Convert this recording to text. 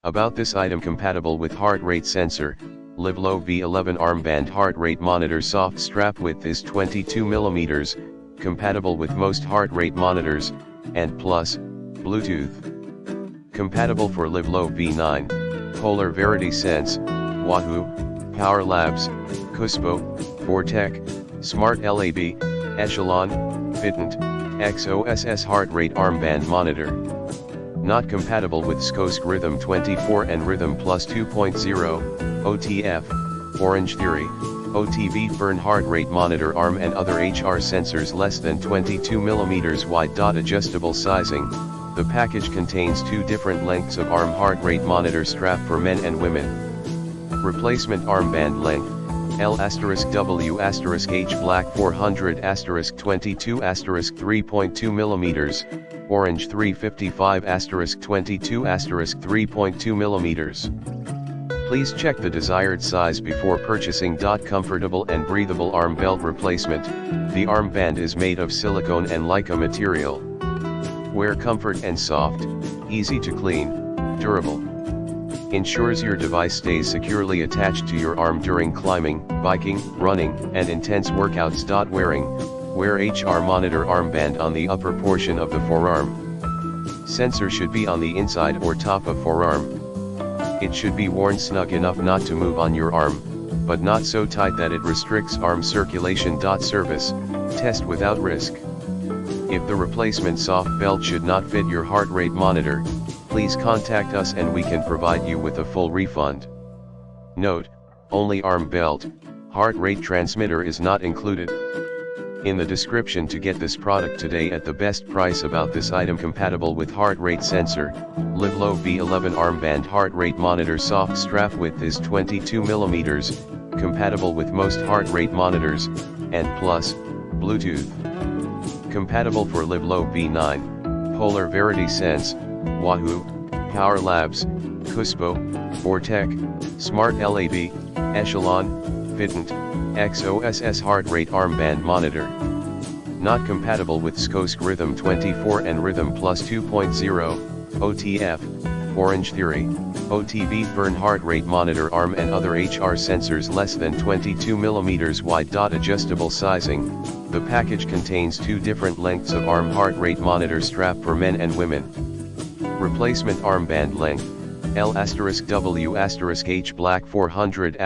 About this item: compatible with heart rate sensor, LIVLOV V11 armband heart rate monitor. Soft strap width is 22 mm, compatible with most heart rate monitors, and plus, Bluetooth. Compatible for LIVLOV V9, Polar Verity Sense, Wahoo, Powr Labs, Coospo, Vortec, Smart Lab, Echelon, Fitment, XOSS heart rate armband monitor. Not compatible with XOSS Rhythm 24 and Rhythm Plus 2.0, OTF, Orange Theory, OTV Fern heart rate monitor arm and other HR sensors less than 22 mm wide. Adjustable sizing. The package contains two different lengths of arm heart rate monitor strap for men and women. Replacement armband length, L*W*H black 400 *22 3.2 mm, orange 355 *22 3.2 mm. Please check the desired size before purchasing. Comfortable and breathable arm belt replacement. The armband is made of silicone and Leica material. Wear comfort and soft, easy to clean, durable. Ensures your device stays securely attached to your arm during climbing, biking, running, and intense workouts. Wear HR monitor armband on the upper portion of the forearm. Sensor should be on the inside or top of forearm. It should be worn snug enough not to move on your arm, but not so tight that it restricts arm circulation. Service, test without risk. If the replacement soft belt should not fit your heart rate monitor, please contact us and we can provide you with a full refund. Note, only arm belt, heart rate transmitter is not included. In the description to get this product today at the best price. About this item: compatible with heart rate sensor, LIVLOV V11 armband heart rate monitor. Soft strap width is 22 mm, compatible with most heart rate monitors, and plus, Bluetooth. Compatible for LIVLOV V9, Polar Verity Sense, Wahoo, Powr Labs, Coospo, Vortec, Smart Lab, Echelon, Fitment, XOSS heart rate armband monitor. Not compatible with XOSS Rhythm 24 and Rhythm Plus 2.0, OTF, Orange Theory, OTV Fern heart rate monitor arm and other HR sensors less than 22 mm wide. Adjustable sizing. The package contains two different lengths of arm heart rate monitor strap for men and women. Replacement armband length, L*W*H black 400